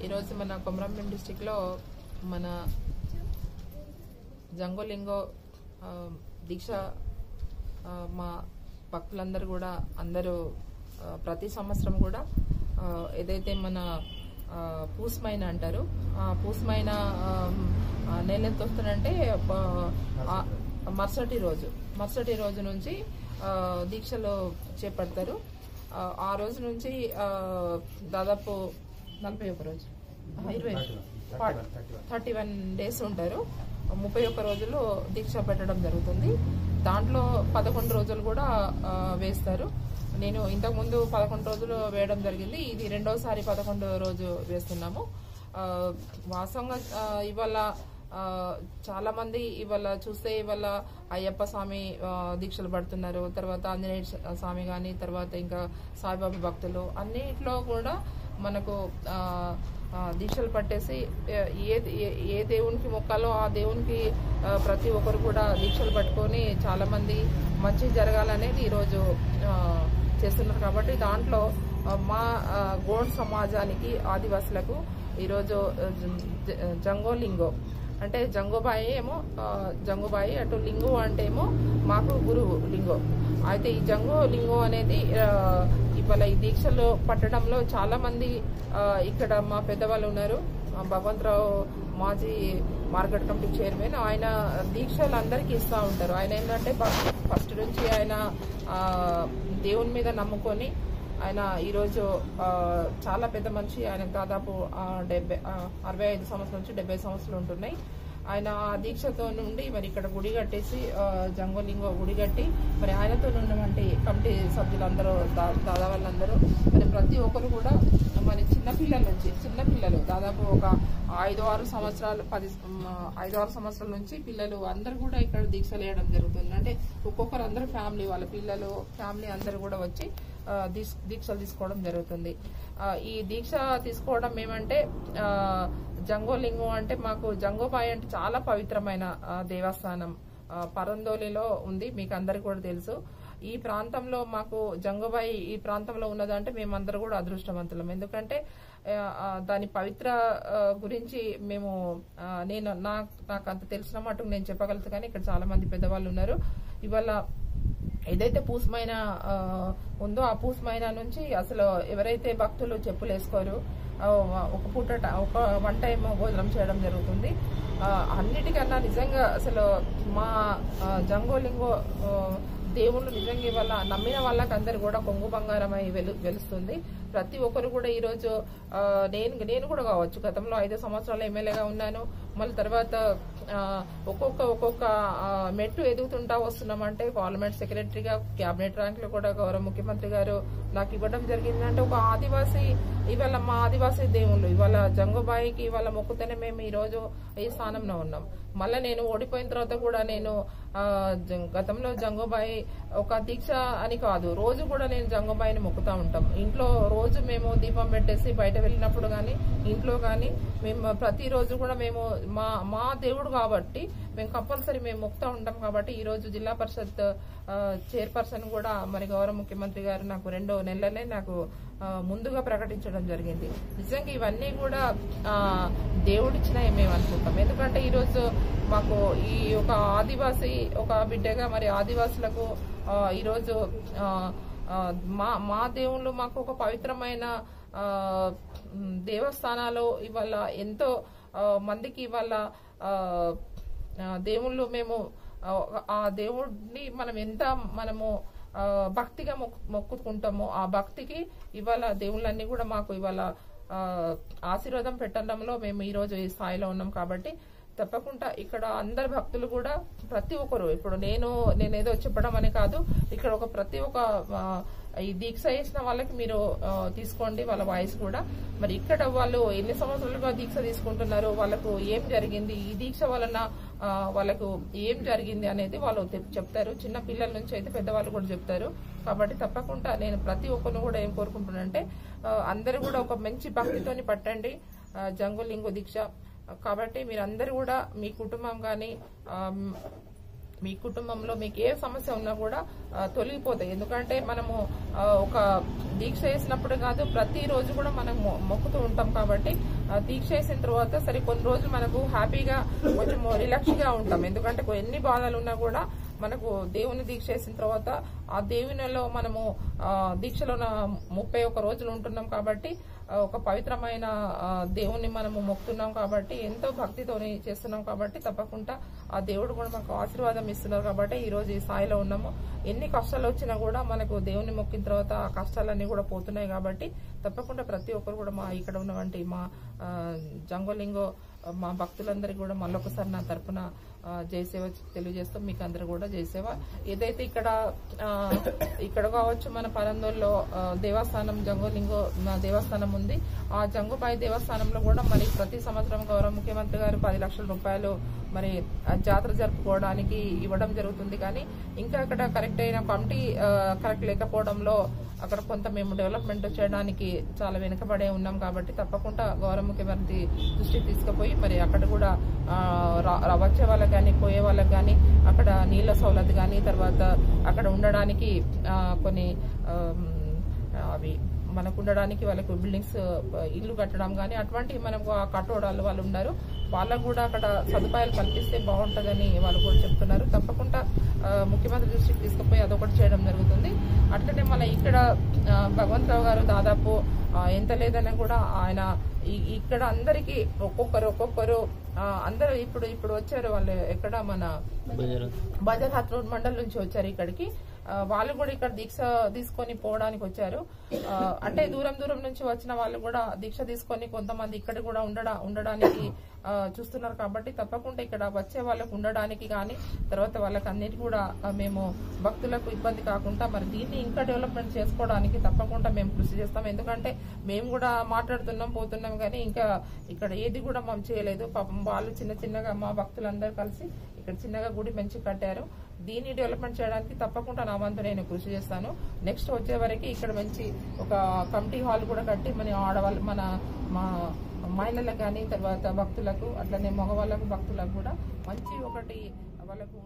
ఈరోజు మన కొమరంభీం డిస్టిక్ లో మన జంగోలింగో దీక్ష మా భక్తులందరూ కూడా అందరూ ప్రతి సంవత్సరం కూడా ఏదైతే మన పూసమైన అంటారు ఆ పూసమైన నెల ఎంత వస్తుందంటే మరుసటి రోజు నుంచి దీక్షలు చేపడతారు. ఆ రోజు నుంచి దాదాపు 41 రోజు 31 డేస్ ఉంటారు. 31 రోజులు దీక్ష పెట్టడం జరుగుతుంది. దాంట్లో 11 రోజులు కూడా వేస్తారు. నేను ఇంతకుముందు 11 రోజులు వేయడం జరిగింది. ఇది రెండోసారి 11 రోజు వేస్తున్నాము. వాస్తవంగా ఇవాళ చాలా మంది ఇవాళ చూస్తే ఇవాళ అయ్యప్ప స్వామి దీక్షలు పడుతున్నారు. తర్వాత ఆంజనేయ స్వామి గాని తర్వాత ఇంకా సాయిబాబా భక్తులు అన్నిట్లో కూడా మనకు దీక్షలు పట్టేసి ఏ దేవునికి మొక్కాలో ఆ దేవునికి ప్రతి ఒక్కరు కూడా దీక్షలు పట్టుకొని చాలా మంది మంచి జరగాలనేది ఈరోజు చేస్తున్నారు. కాబట్టి దాంట్లో మా గోండ్ సమాజానికి ఆదివాసులకు ఈరోజు జంగోలింగో అంటే జంగోబాయి ఏమో జంగోబాయి అటు లింగో అంటే ఏమో మాకు గురువు లింగో. అయితే ఈ జంగో లింగో అనేది ఇవాళ ఈ దీక్షలు పట్టడంలో చాలా మంది ఇక్కడ మా పెద్దవాళ్ళు ఉన్నారు. భగవంతరావు మాజీ మార్కెట్ కమిటీ చైర్మన్, ఆయన దీక్షలు అందరికీ ఇస్తూ ఉంటారు. ఆయన ఏంటంటే ఫస్ట్ నుంచి ఆయన దేవుని మీద నమ్ముకొని ఆయన ఈరోజు చాలా పెద్ద మనిషి. ఆయన దాదాపు 65 సంవత్సరాల నుంచి 70 సంవత్సరాలు ఉంటున్నాయి. ఆయన ఆ దీక్షతో నుండి మరి ఇక్కడ గుడి కట్టేసి జంగోలింగో గుడి కట్టి మరి ఆయనతో ఉన్నటువంటి కమిటీ సభ్యులందరూ దాదా వాళ్ళందరూ మరి ప్రతి ఒక్కరు కూడా మరి చిన్నపిల్లలు దాదాపు ఒక 5-6 సంవత్సరాలు 5-6 సంవత్సరాల నుంచి పిల్లలు అందరూ కూడా ఇక్కడ దీక్షలు వేయడం జరుగుతుంది. అంటే ఒక్కొక్కరు అందరూ ఫ్యామిలీ వాళ్ళ పిల్లలు ఫ్యామిలీ అందరూ కూడా వచ్చి దీక్షలు తీసుకోవడం జరుగుతుంది. ఈ దీక్ష తీసుకోవడం ఏమంటే జంగోలింగం అంటే మాకు జంగోబాయి అంటే చాలా పవిత్రమైన దేవస్థానం పరందోలిలో ఉంది. మీకు అందరికి కూడా తెలుసు. ఈ ప్రాంతంలో మాకు జంగోబాయి ఈ ప్రాంతంలో ఉన్నదంటే మేమందరూ కూడా అదృష్టవంతులం. ఎందుకంటే దాని పవిత్ర గురించి మేము నాకు అంత తెలిసిన మటుకు నేను చెప్పగలుగుతా. కానీ ఇక్కడ చాలా మంది పెద్దవాళ్ళు ఉన్నారు. ఇవాళ ఏదైతే పూసమైన ఉందో ఆ పూసమైన నుంచి అసలు ఎవరైతే భక్తులు చెప్పులు వేసుకోరు ఒక పూట ఒక 1 టైం భోజనం చేయడం జరుగుతుంది. అన్నిటికన్నా నిజంగా అసలు మా జంగోలింగో దేవుళ్ళు నిజంగా ఇవాళ నమ్మిన వాళ్ళకి అందరు కూడా కొంగు బంగారమై వెలుస్తుంది. ప్రతి ఒక్కరు కూడా ఈరోజు నేను కూడా కావచ్చు గతంలో 5 సంవత్సరాలు ఎమ్మెల్యేగా ఉన్నాను. మళ్ళీ తర్వాత ఒక్కొక్క మెట్టు ఎదుగుతుంటా వస్తున్నామంటే పార్లమెంట్ సెక్రటరీగా క్యాబినెట్ ర్యాంక్ లో కూడా గౌరవ ముఖ్యమంత్రి గారు నాకు ఇవ్వడం జరిగింది. అంటే ఒక ఆదివాసీ ఇవాళ మా ఆదివాసీ దేవుళ్ళు ఇవాళ జంగోబాయికి ఇవాళ మొక్కుతేనే మేము ఈ రోజు ఈ స్థానంలో ఉన్నాం. మళ్ళీ నేను ఓడిపోయిన తర్వాత కూడా నేను గతంలో జంగోబాయి ఒక దీక్ష అని కాదు రోజు కూడా నేను జంగోబాయిని మొక్కుతా ఉంటాం. ఇంట్లో రోజు మేము దీపం పెట్టేసి బయట వెళ్ళినప్పుడు గానీ ఇంట్లో గానీ మేము ప్రతిరోజు కూడా మేము మా దేవుడు కాబట్టి మేము కంపల్సరీ మేము మొక్కుతా ఉంటాం. కాబట్టి ఈ రోజు జిల్లా పరిషత్ చైర్పర్సన్ కూడా మరి గౌరవ ముఖ్యమంత్రి గారు నాకు 2 నెలలనే నాకు ముందుగా ప్రకటించడం జరిగింది. నిజంగా ఇవన్నీ కూడా దేవుడిచ్చినవి మేము అనుకుంటాం. ఎందుకంటే ఈరోజు మాకు ఈ ఒక ఆదివాసీ ఒక బిడ్డగా మరి ఆదివాసులకు ఈరోజు మా దేవుళ్ళు మాకు ఒక పవిత్రమైన దేవస్థానాలు ఇవాళ ఎంతో మందికి ఇవాళ దేవుళ్ళు మేము ఆ దేవుడిని మనము భక్తిగా మొక్కుకుంటామో ఆ భక్తికి ఇవాళ దేవుళ్ళన్నీ కూడా మాకు ఇవాళ ఆశీర్వాదం పెట్టడంలో మేము ఈ రోజు ఈ స్థాయిలో ఉన్నాం. కాబట్టి తప్పకుండా ఇక్కడ అందరు భక్తులు కూడా ప్రతి ఒక్కరు ఇప్పుడు నేనేదో చెప్పడం అని కాదు. ఇక్కడ ప్రతి ఒక్క ఈ దీక్ష చేసిన వాళ్ళకి మీరు తీసుకోండి వాళ్ళ వాయిస్ కూడా. మరి ఇక్కడ వాళ్ళు ఎన్ని సంవత్సరాలుగా దీక్ష తీసుకుంటున్నారు, వాళ్ళకు ఏం జరిగింది, ఈ దీక్ష వలన వాళ్ళకు ఏం జరిగింది అనేది వాళ్ళు చెప్తారు. చిన్న పిల్లల నుంచి అయితే పెద్దవాళ్ళు కూడా చెప్తారు. కాబట్టి తప్పకుండా నేను ప్రతి ఒక్కరిని కూడా ఏం కోరుకుంటున్నానంటే అందరూ కూడా ఒక మంచి భక్తితోని పట్టండి జంగోలింగో దీక్ష. కాబట్టి మీరందరూ కూడా మీ కుటుంబం కానీ మీ కుటుంబంలో మీకు ఏ సమస్య ఉన్నా కూడా తొలగిపోతాయి. ఎందుకంటే మనము ఒక దీక్ష చేసినప్పుడు కాదు, ప్రతిరోజు కూడా మనం మొక్కుతూ ఉంటాం కాబట్టి దీక్ష చేసిన తర్వాత సరే కొన్ని రోజులు మనకు హ్యాపీగా కొంచెం రిలాక్స్ గా ఉంటాం. ఎందుకంటే ఎన్ని బాధలు ఉన్నా కూడా మనకు దేవుని దీక్ష చేసిన తర్వాత ఆ దేవునిలో మనము దీక్షలో 31 రోజులు ఉంటున్నాం కాబట్టి ఒక పవిత్రమైన దేవుణ్ణి మనము మొక్కుతున్నాం కాబట్టి ఎంతో భక్తితోని చేస్తున్నాం కాబట్టి తప్పకుండా ఆ దేవుడు కూడా మనకు ఆశీర్వాదం ఇస్తున్నారు కాబట్టి ఈ రోజు ఈ స్థాయిలో ఉన్నాము. ఎన్ని కష్టాలు వచ్చినా కూడా మనకు దేవుని మొక్కిన తర్వాత ఆ కష్టాలన్నీ కూడా పోతున్నాయి కాబట్టి తప్పకుండా ప్రతి ఒక్కరు కూడా మా ఇక్కడ ఉన్నటువంటి మా జంగోలింగో మా భక్తులందరికీ కూడా మళ్ళొకసారి నా తరఫున జయసేవ తెలియజేస్తాం. మీకు అందరూ కూడా జయసేవ. ఏదైతే ఇక్కడ కావచ్చు మన పరందోల్లో దేవస్థానం జంగోలింగో దేవస్థానం ఉంది. ఆ జంగుబాయి దేవస్థానంలో కూడా మరి ప్రతి సంవత్సరం గౌరవ ముఖ్యమంత్రి గారు 10 లక్షల రూపాయలు మరి జాతర జరుపుకోవడానికి ఇవ్వడం జరుగుతుంది. కానీ ఇంకా అక్కడ కరెక్ట్ అయిన కమిటీ కరెక్ట్ లేకపోవడంలో అక్కడ కొంత మేము డెవలప్మెంట్ చేయడానికి చాలా వెనుకబడే ఉన్నాం కాబట్టి తప్పకుండా గౌరవ ముఖ్యమంత్రి దృష్టికి తీసుకుపోయి మరి అక్కడ కూడా వచ్చే వాళ్ళకి కానీ పోయే వాళ్ళకి కానీ అక్కడ నీళ్ల సౌలత్ కానీ తర్వాత అక్కడ ఉండడానికి కొన్ని అవి మనకు ఉండడానికి వాళ్ళకు బిల్డింగ్స్ ఇల్లు కట్టడం కానీ అటువంటి మనకు ఆ కట్టోడాలు వాళ్ళు ఉన్నారు. వాళ్ళకు కూడా అక్కడ సదుపాయాలు కల్పిస్తే బాగుంటుందని వాళ్ళు కూడా చెప్తున్నారు. తప్పకుండా ముఖ్యమంత్రి దృష్టికి తీసుకుపోయి అదొకటి చేయడం జరుగుతుంది. అట్లనే మన ఇక్కడ భగవంతరావు గారు దాదాపు ఎంత లేదన్నా కూడా ఆయన ఇక్కడ అందరికి ఒక్కొక్కరు అందరూ ఇప్పుడు వచ్చారు. వాళ్ళు ఎక్కడ మన బజార్ హత్ రోడ్ మండల్ నుంచి వచ్చారు ఇక్కడికి. వాళ్ళు కూడా ఇక్కడ దీక్ష తీసుకొని పోవడానికి వచ్చారు. అంటే దూరం నుంచి వచ్చిన వాళ్ళు కూడా దీక్ష తీసుకొని కొంతమంది ఇక్కడ కూడా ఉండడానికి చూస్తున్నారు కాబట్టి తప్పకుండా ఇక్కడ వచ్చే వాళ్ళకు ఉండడానికి కానీ తర్వాత వాళ్ళకి అన్నిటి కూడా మేము భక్తులకు ఇబ్బంది కాకుండా మరి దీన్ని ఇంకా డెవలప్మెంట్ చేసుకోవడానికి తప్పకుండా మేము కృషి చేస్తాం. ఎందుకంటే మేము కూడా మాట్లాడుతున్నాం పోతున్నాం కానీ ఇంకా ఇక్కడ ఏది కూడా మనం చేయలేదు. పాపం వాళ్ళు చిన్నగా మా భక్తులందరూ కలిసి ఇక్కడ చిన్నగా గుడి మంచి కట్టారు. దీన్ని డెవలప్మెంట్ చేయడానికి తప్పకుండా నా వంతు నేను కృషి చేస్తాను. నెక్స్ట్ వచ్చే వరకు ఇక్కడ మంచి ఒక కమిటీ హాల్ కూడా కట్టి మన ఆడవాళ్ళు మా మహిళలకు కానీ తర్వాత భక్తులకు అట్లనే మగవాళ్ళకు భక్తులకు కూడా మంచి ఒకటి వాళ్ళకు